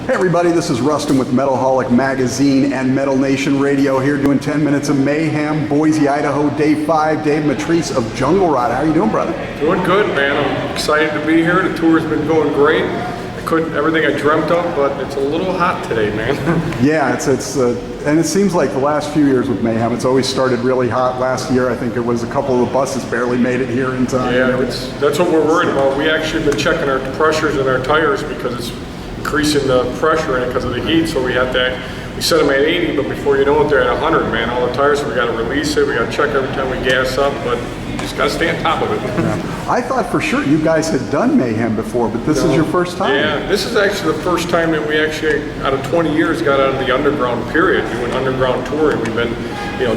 Hey everybody, this is Rustin with Metalholic Magazine and Metal Nation Radio here doing 10 minutes of mayhem. Boise, Idaho, day 5. Dave Matrise of Jungle Rot. How are you doing, brother? Doing good, man. I'm excited to be here. The tour's been going great. I couldn't everything I dreamt of, but it's a little hot today, man. Yeah, and it seems like the last few years with Mayhem, it's always started really hot. Last year, I think it was a couple of the buses barely made it here in time. Yeah, that's what we're worried about. We actually been checking our pressures in our tires because it's increasing the pressure in it because of the heat, so we set them at 80, but before you know it, they're at 100, man. All the tires, we got to release it, we got to check every time we gas up, but you just got to stay on top of it. Yeah. I thought for sure you guys had done Mayhem before, but this is your first time. Yeah, this is actually the first time that we actually, out of 20 years, got out of the underground period, doing underground touring. We've been,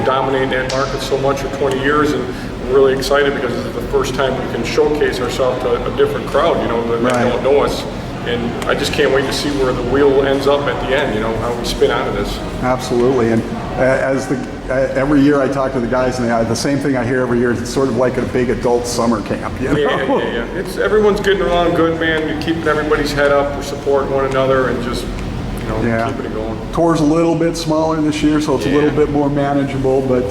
dominating that market so much for 20 years, and we're really excited because this is the first time we can showcase ourselves to a different crowd, that don't know us. And I just can't wait to see where the wheel ends up at the end, how we spin out of this. Absolutely, and every year I talk to the guys, and the same thing I hear every year is it's sort of like a big adult summer camp. Yeah. Everyone's getting along good, man. You're keeping everybody's head up, we're supporting one another, and just keeping it going. Tour's a little bit smaller this year, so it's a little bit more manageable. But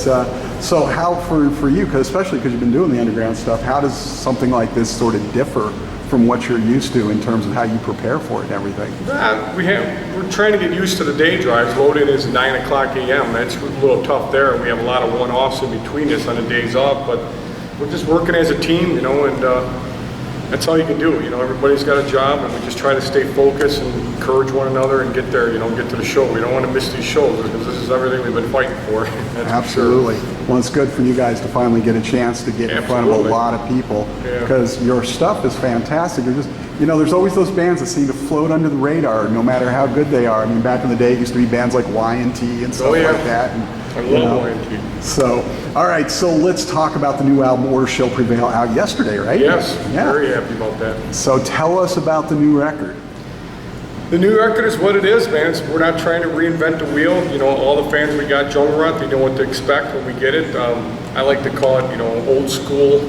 so how for you, especially because you've been doing the underground stuff, how does something like this sort of differ from what you're used to in terms of how you prepare for it and everything? We're trying to get used to the day drives. Load-in is 9 o'clock a.m. That's a little tough there. We have a lot of one-offs in between this on the days off, but we're just working as a team, and that's all you can do. Everybody's got a job, and we just try to stay focused and encourage one another and get there, get to the show. We don't want to miss these shows because this is everything we've been fighting for. Absolutely. For sure. Well, it's good for you guys to finally get a chance to get in front of a lot of people because your stuff is fantastic. You're just, there's always those bands that seem to float under the radar no matter how good they are. I mean, back in the day, it used to be bands like Y&T and stuff like that. And, I love Y&T. So, all right, so let's talk about the new album, Order Shall Prevail, out yesterday, right? Yes, very happy about that. So tell us about the new record. The new record is what it is, man. We're not trying to reinvent the wheel. All the fans we got, Jungle Rot, they know what to expect when we get it. I like to call it, old school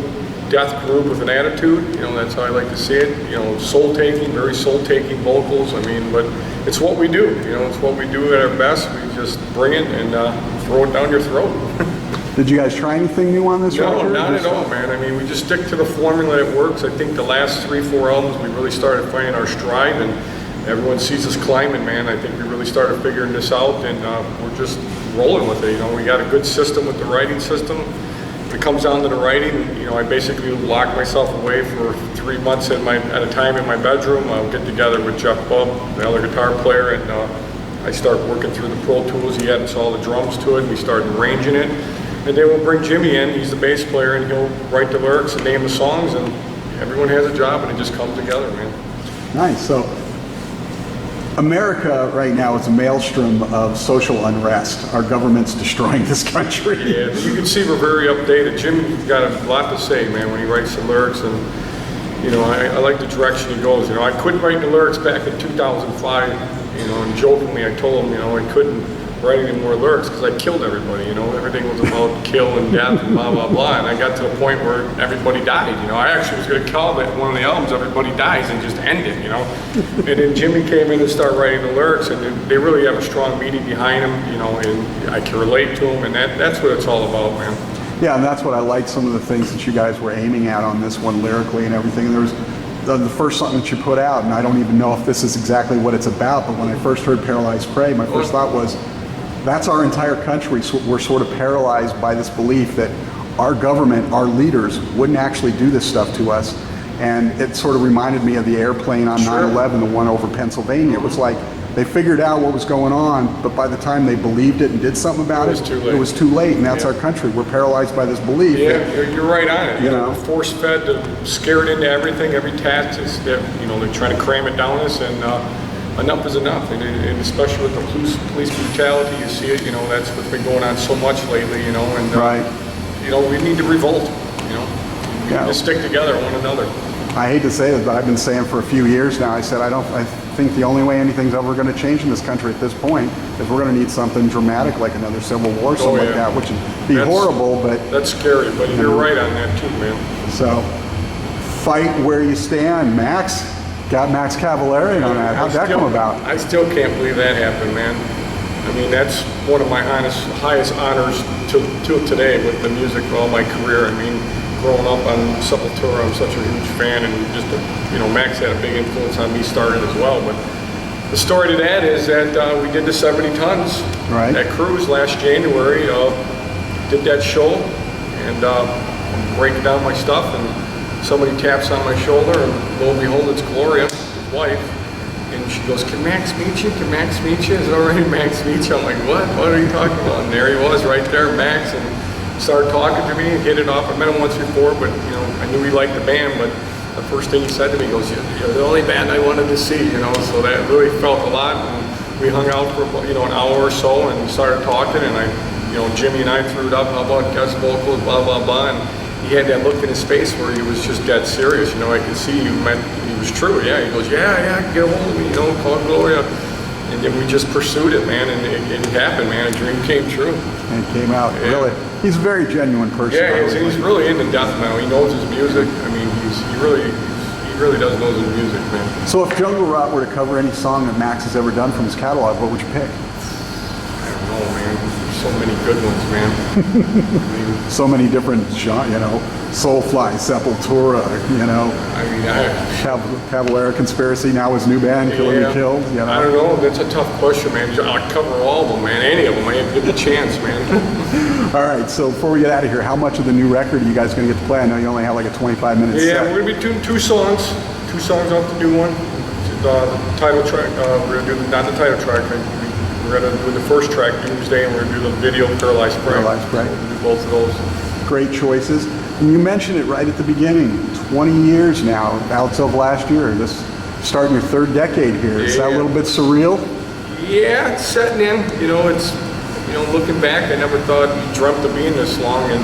death group with an attitude. That's how I like to see it. Soul-taking, very soul-taking vocals. But it's what we do. It's what we do at our best. We just bring it and throw it down your throat. Did you guys try anything new on this record? No, not at all, man. We just stick to the formula that works. I think the last 3-4 albums, we really started finding our stride, and everyone sees us climbing, man. I think we really started figuring this out, and we're just rolling with it. We got a good system with the writing system. When it comes down to the writing, I basically lock myself away for 3 months at a time in my bedroom. I'll get together with Jeff Bubb, the other guitar player, and I start working through the Pro Tools. He adds all the drums to it. We start arranging it. And then we'll bring Jimmy in. He's the bass player, and he'll write the lyrics and name the songs, and everyone has a job, and it just comes together, man. Nice. So America right now is a maelstrom of social unrest. Our government's destroying this country. Yeah, you can see we're very updated. Jimmy's got a lot to say, man, when he writes the lyrics, and I like the direction he goes. I quit writing the lyrics back in 2005, and jokingly I told him, I couldn't write any more lyrics because I killed everybody. Everything was about kill and death and blah blah blah, and I got to a point where everybody died. I actually was going to call that one of the albums "Everybody Dies" and just end it. And then Jimmy came in and started writing the lyrics, and they really have a strong meaning behind them. And I can relate to them, and that's what it's all about, man. Yeah, and that's what I liked. Some of the things that you guys were aiming at on this one lyrically and everything. And there was the first song that you put out, and I don't even know if this is exactly what it's about. But when I first heard "Paralyzed Prey," my first thought was, that's our entire country. So we're sort of paralyzed by this belief that our government, our leaders, wouldn't actually do this stuff to us. And it sort of reminded me of the airplane on 9/11, the one over Pennsylvania. It was like they figured out what was going on, but by the time they believed it and did something about it, it was too late. And that's our country. We're paralyzed by this belief. Yeah, you're right on it. We're force-fed to scare it into everything, every task is that, they're trying to cram it down us, and enough is enough, and especially with the police brutality, you see it. That's what's been going on so much lately. And we need to revolt. We need to stick together, one another. I hate to say this, but I've been saying for a few years now. I think the only way anything's ever going to change in this country at this point is we're going to need something dramatic like another civil war, something like that, which would be horrible. But that's scary. But you're right on that too, man. So fight where you stand, Max. Got Max Cavalera on that. How'd that come about? I still can't believe that happened, man. I mean, that's one of my highest honors till today with the music of all my career. I mean, growing up on Sepultura, I'm such a huge fan, and just, Max had a big influence on me starting as well. But the story to that is that we did the 70 tons at Cruise last January. Did that show, and I'm breaking down my stuff, and somebody taps on my shoulder, and lo and behold, it's Gloria, his wife. And she goes, "Can Max meet you? Can Max meet you?" Is it already Max meet you? I'm like, what? What are you talking about? And there he was right there, Max, and started talking to me and hit it off. I met him once before, but I knew he liked the band, but the first thing he said to me, he goes, "You're the only band I wanted to see," so that really felt a lot. And we hung out for an hour or so and started talking, and Jimmy and I threw it up, how about guest vocals, blah, blah, blah, and he had that look in his face where he was just dead serious. I could see he was true. Yeah, he goes, yeah, get a hold of me, call Gloria. And then we just pursued it, man, and it happened, man. A dream came true. And it came out, really. He's a very genuine person. Yeah, he's really into death metal. He knows his music. I mean, he really does know his music, man. So if Jungle Rot were to cover any song that Max has ever done from his catalog, what would you pick? I don't know, man. There's so many good ones, man. So many different genres, Soulfly, Sepultura, Cavalera Conspiracy, now his new band, Killing Me Killed. I don't know. That's a tough question, man. I'd cover all of them, man. Any of them, man. Give the chance, man. All right, so before we get out of here, how much of the new record are you guys going to get to play? I know you only have like a 25-minute set. Yeah, we're going to be doing two songs off the new one. The title track, we're going to do not the title track. We're going to do the first track, Doomsday, and we're going to do the video, Paralyzed Prey. Paralyzed Prey. We'll do both of those. Great choices. And you mentioned it right at the beginning, 20 years now, out of last year. This starting your third decade here. Is that a little bit surreal? Yeah, it's setting in. It's, looking back, I never thought you dreamt of being this long, and,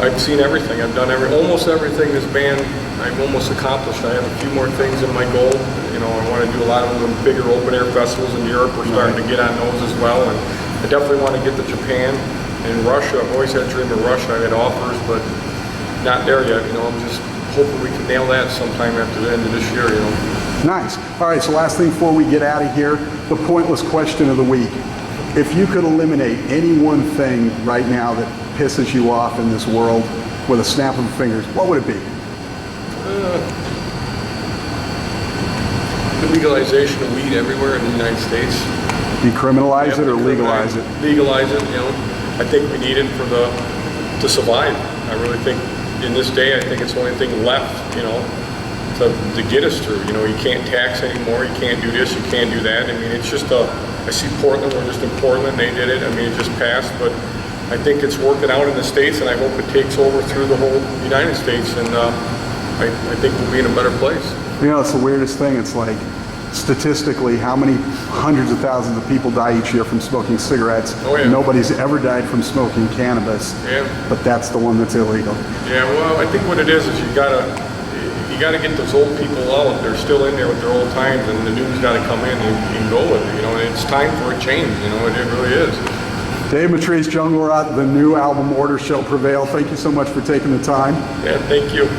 I've seen everything. I've done almost everything this band I've almost accomplished. I have a few more things in my goal. I want to do a lot of the bigger open air festivals in Europe. We're starting to get on those as well, and I definitely want to get to Japan and Russia. I've always had a dream of Russia. I had offers, but not there yet. I'm just hoping we can nail that sometime after the end of this year. Nice. All right, so last thing before we get out of here, the pointless question of the week. If you could eliminate any one thing right now that pisses you off in this world with a snap of the fingers, what would it be? The legalization of weed everywhere in the United States. Decriminalize it or legalize it? Legalize it, I think we need it to survive. I really think in this day, I think it's the only thing left, to get us through. You can't tax anymore, you can't do this, you can't do that. I mean, it's just I see Portland, we're just in Portland, they did it. I mean, it just passed, but I think it's working out in the States, and I hope it takes over through the whole United States, and I think we'll be in a better place. It's the weirdest thing. It's like, statistically, how many hundreds of thousands of people die each year from smoking cigarettes? Oh, yeah. Nobody's ever died from smoking cannabis. Yeah. But that's the one that's illegal. Yeah, well, I think what it is you gotta get those old people out. They're still in there with their old times, and the new's got to come in and go with it. And it's time for a change. It really is. Dave Matrise, Jungle Rot, the new album Order Shall Prevail. Thank you so much for taking the time. Yeah, thank you.